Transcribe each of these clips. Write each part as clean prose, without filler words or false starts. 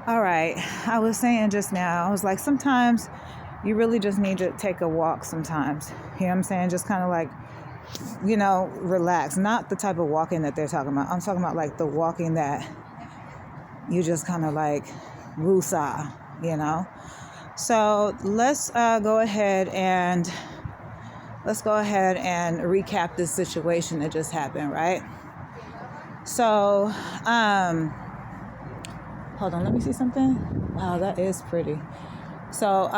All right. I was saying just now, I was like, sometimes you really just need to take a walk sometimes. You know what I'm saying? Just kind of like, relax. Not the type of walking that they're talking about. I'm talking about like the walking that you just kind of like woosah, you know? So let's go ahead and recap this situation that just happened, right? So, hold on, let me see something. Wow, that is pretty. So,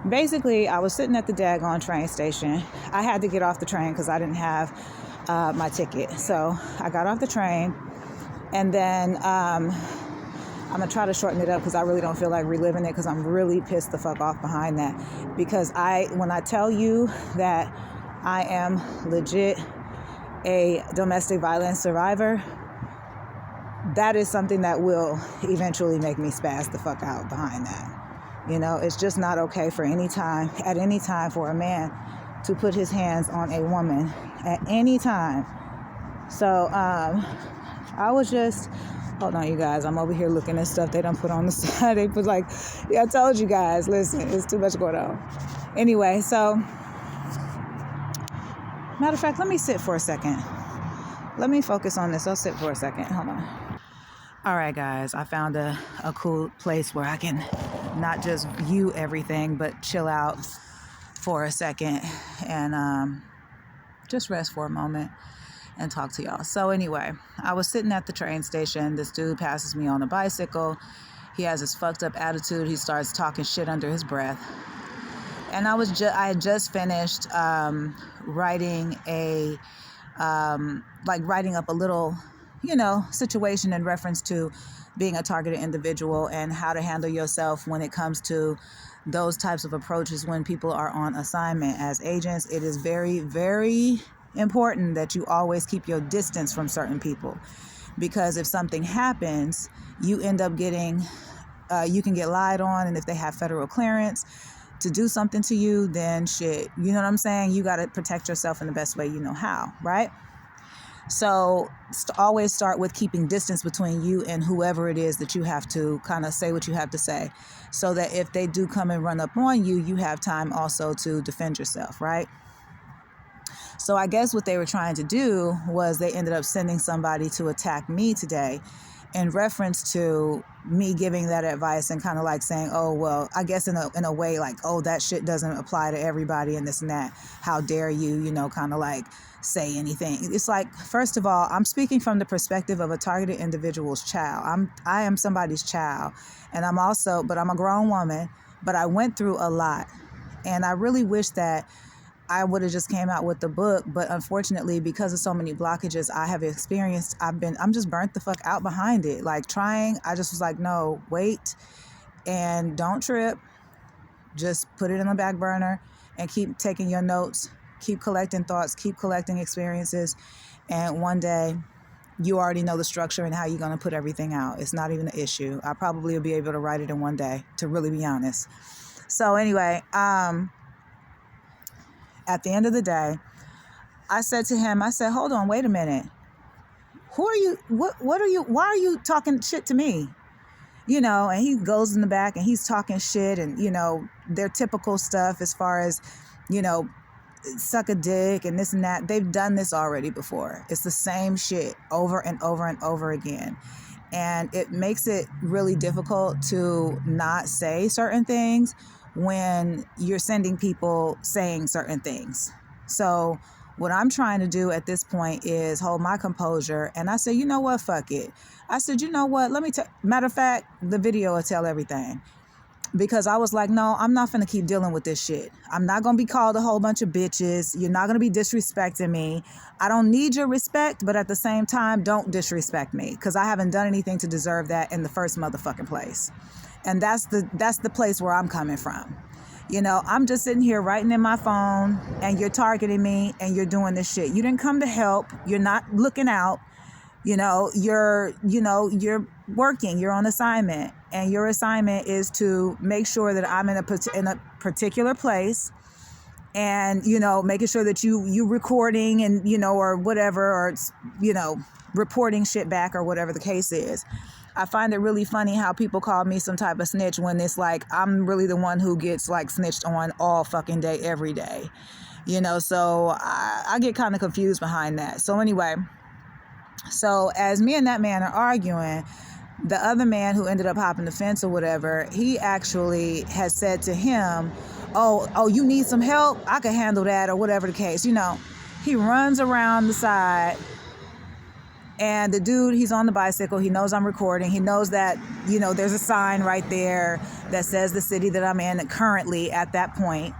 basically, I was sitting at the daggone train station. I had to get off the train because I didn't have my ticket. So I got off the train, and then I'm gonna try to shorten it up because I really don't feel like reliving it because I'm really pissed the fuck off behind that. Because when I tell you that I am legit a domestic violence survivor, that is something that will eventually make me spaz the fuck out behind that. It's just not okay at any time for a man to put his hands on a woman at any time. So I was just, hold on, you guys. I'm over here looking at stuff they don't put on the side. They put like, yeah, I told you guys, listen, it's too much going on. Anyway, so, matter of fact, let me sit for a second. Let me focus on this. I'll sit for a second. Hold on. All right, guys, I found a cool place where I can not just view everything, but chill out for a second and just rest for a moment and talk to y'all. So anyway, I was sitting at the train station. This dude passes me on a bicycle. He has this fucked up attitude. He starts talking shit under his breath. And I had just finished writing up a little, situation in reference to being a targeted individual and how to handle yourself when it comes to those types of approaches when people are on assignment as agents. It is very, very important that you always keep your distance from certain people, because if something happens, you end up getting, you can get lied on, and if they have federal clearance to do something to you, then shit, you know what I'm saying? You got to protect yourself in the best way you know how, right? So always start with keeping distance between you and whoever it is that you have to kind of say what you have to say, so that if they do come and run up on you, you have time also to defend yourself, right? So I guess what they were trying to do was they ended up sending somebody to attack me today in reference to me giving that advice and kind of like saying, oh, well, I guess in a way like, oh, that shit doesn't apply to everybody and this and that. How dare you, kind of like say anything. It's like, first of all, I'm speaking from the perspective of a targeted individual's child. I am somebody's child, and but I'm a grown woman, but I went through a lot. And I really wish that I would have just came out with the book, but unfortunately, because of so many blockages I have experienced, I'm just burnt the fuck out behind it. Like I just was like, no, wait, and don't trip. Just put it in the back burner and keep taking your notes, keep collecting thoughts, keep collecting experiences. And one day you already know the structure and how you're going to put everything out. It's not even an issue. I probably will be able to write it in one day, to really be honest. So anyway, at the end of the day, I said to him, hold on, wait a minute. Who are you? What are you? Why are you talking shit to me? And he goes in the back and he's talking shit and, their typical stuff as far as, suck a dick and this and that. They've done this already before. It's the same shit over and over and over again. And it makes it really difficult to not say certain things when you're sending people saying certain things. So what I'm trying to do at this point is hold my composure. And I said, you know what? Fuck it. I said, you know what? Matter of fact, the video will tell everything. Because I was like, no, I'm not going to keep dealing with this shit. I'm not going to be called a whole bunch of bitches. You're not going to be disrespecting me. I don't need your respect, but at the same time, don't disrespect me, because I haven't done anything to deserve that in the first motherfucking place. And that's the place where I'm coming from. I'm just sitting here writing in my phone and you're targeting me and you're doing this shit. You didn't come to help. You're not looking out. You're working, you're on assignment, and your assignment is to make sure that I'm in a particular place and, making sure that you recording and, or whatever, or, reporting shit back or whatever the case is. I find it really funny how people call me some type of snitch when it's like I'm really the one who gets like snitched on all fucking day, every day. So I get kind of confused behind that. So anyway, so as me and that man are arguing, the other man who ended up hopping the fence or whatever, he actually has said to him, oh, you need some help? I can handle that, or whatever the case. He runs around the side, and the dude, he's on the bicycle. He knows I'm recording. He knows that, there's a sign right there that says the city that I'm in currently at that point.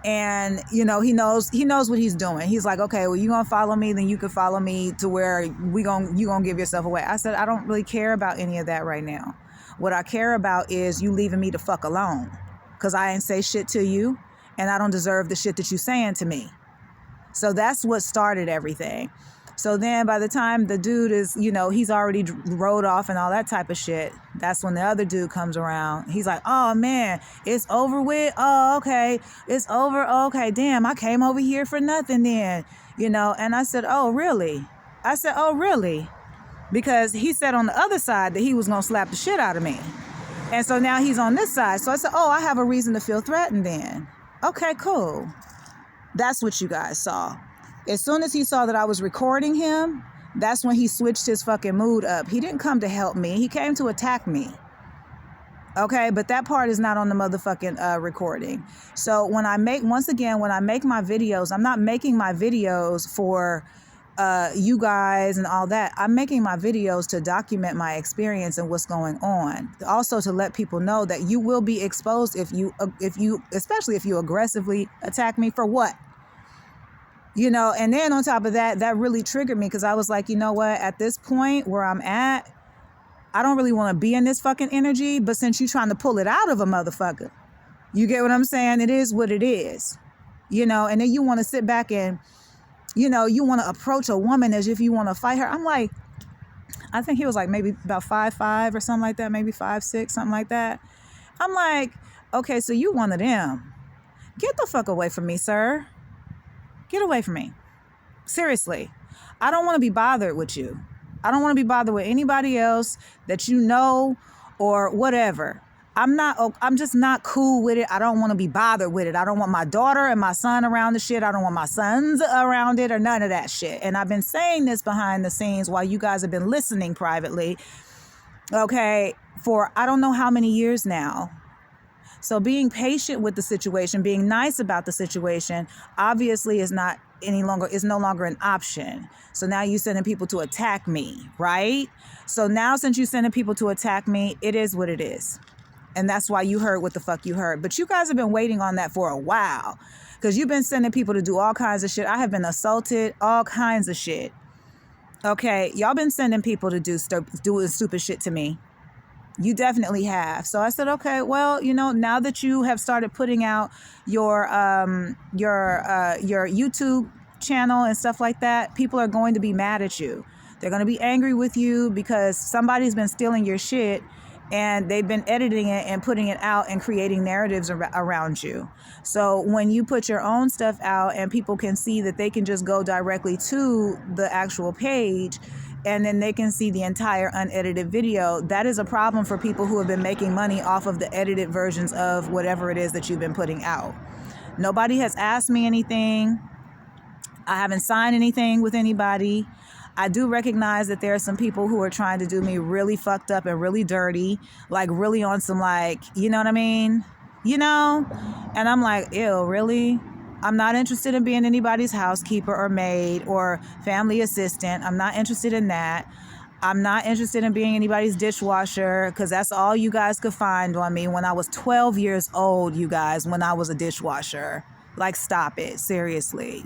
And, he knows what he's doing. He's like, okay, well, you going to follow me, then you can follow me to where you going to give yourself away. I said, I don't really care about any of that right now. What I care about is you leaving me the fuck alone, because I ain't say shit to you, and I don't deserve the shit that you saying to me. So that's what started everything. So then by the time the dude is, he's already rode off and all that type of shit, that's when the other dude comes around. He's like, oh, man, it's over with? Oh, okay, it's over? Okay, damn, I came over here for nothing then, And I said, oh, really? Because he said on the other side that he was going to slap the shit out of me. And so now he's on this side. So I said, oh, I have a reason to feel threatened then. Okay, cool. That's what you guys saw. As soon as he saw that I was recording him, that's when he switched his fucking mood up. He didn't come to help me. He came to attack me. Okay, but that part is not on the motherfucking recording. So when I make my videos, I'm not making my videos for you guys and all that. I'm making my videos to document my experience and what's going on. Also to let people know that you will be exposed especially if you aggressively attack me. For what? And then on top of that, that really triggered me, because I was like, you know what, at this point where I'm at, I don't really want to be in this fucking energy, but since you're trying to pull it out of a motherfucker, you get what I'm saying? It is what it is, and then you want to sit back and, you want to approach a woman as if you want to fight her. I'm like, I think he was like maybe about 5'5" or something like that, maybe 5'6", something like that. I'm like, okay, so you one of them. Get the fuck away from me, sir. Get away from me. Seriously. I don't want to be bothered with you. I don't want to be bothered with anybody else that you know or whatever. I'm just not cool with it. I don't want to be bothered with it. I don't want my daughter and my son around the shit. I don't want my sons around it or none of that shit. And I've been saying this behind the scenes while you guys have been listening privately, okay, for I don't know how many years now. So being patient with the situation, being nice about the situation, obviously is no longer an option. So now you're sending people to attack me, right? So now since you're sending people to attack me, it is what it is. And that's why you heard what the fuck you heard. But you guys have been waiting on that for a while, because you've been sending people to do all kinds of shit. I have been assaulted, all kinds of shit. Okay, y'all been sending people to do stupid shit to me. You definitely have. So I said, okay, well, now that you have started putting out your YouTube channel and stuff like that, people are going to be mad at you. They're going to be angry with you because somebody's been stealing your shit and they've been editing it and putting it out and creating narratives around you. So when you put your own stuff out and people can see that they can just go directly to the actual page, and then they can see the entire unedited video, that is a problem for people who have been making money off of the edited versions of whatever it is that you've been putting out. Nobody has asked me anything. I haven't signed anything with anybody. I do recognize that there are some people who are trying to do me really fucked up and really dirty, like really on some you know what I mean? And I'm like, ew, really? I'm not interested in being anybody's housekeeper or maid or family assistant. I'm not interested in that. I'm not interested in being anybody's dishwasher, because that's all you guys could find on me when I was 12 years old, you guys, when I was a dishwasher. Like, stop it. Seriously,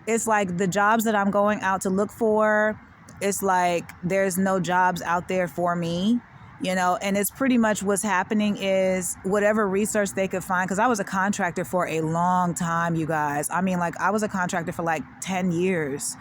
It's like the jobs that I'm going out to look for, it's like there's no jobs out there for me. And it's pretty much what's happening is whatever research they could find, because I was a contractor for a long time, you guys. I mean, I was a contractor for 10 years,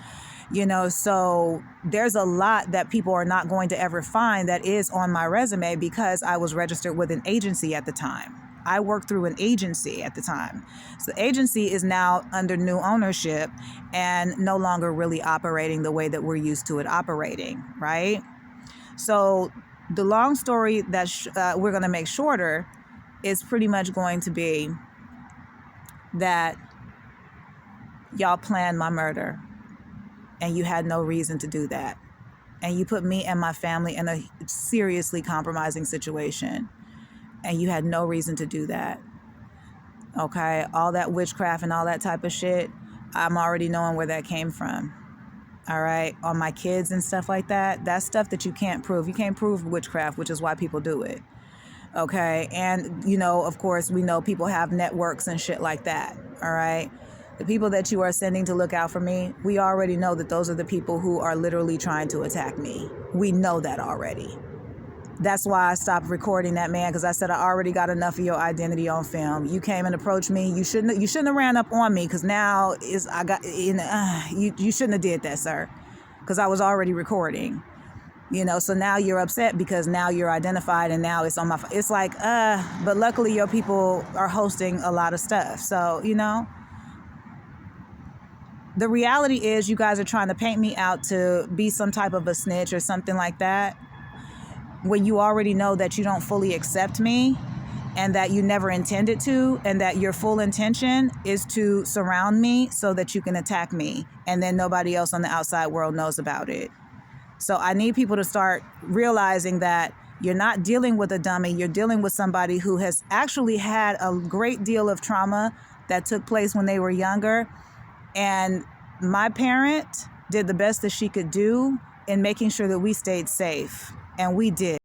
so there's a lot that people are not going to ever find that is on my resume because I was registered with an agency at the time. I worked through an agency at the time. So the agency is now under new ownership and no longer really operating the way that we're used to it operating, right? So the long story that we're going to make shorter is pretty much going to be that y'all planned my murder and you had no reason to do that. And you put me and my family in a seriously compromising situation. And you had no reason to do that. Okay? All that witchcraft and all that type of shit, I'm already knowing where that came from. All right? On my kids and stuff like that, that's stuff that you can't prove. You can't prove witchcraft, which is why people do it. Okay? And, you know, of course, we know people have networks and shit like that. All right? The people that you are sending to look out for me, we already know that those are the people who are literally trying to attack me. We know that already. That's why I stopped recording that, man, because I said I already got enough of your identity on film. You came and approached me. You shouldn't have ran up on me, because now you shouldn't have did that, sir, because I was already recording. You know, so now you're upset because now you're identified and now it's on my it's like but luckily your people are hosting a lot of stuff. So, you know, the reality is you guys are trying to paint me out to be some type of a snitch or something like that, when you already know that you don't fully accept me and that you never intended to, and that your full intention is to surround me so that you can attack me and then nobody else on the outside world knows about it. So I need people to start realizing that you're not dealing with a dummy. You're dealing with somebody who has actually had a great deal of trauma that took place when they were younger. And my parent did the best that she could do in making sure that we stayed safe. And we did.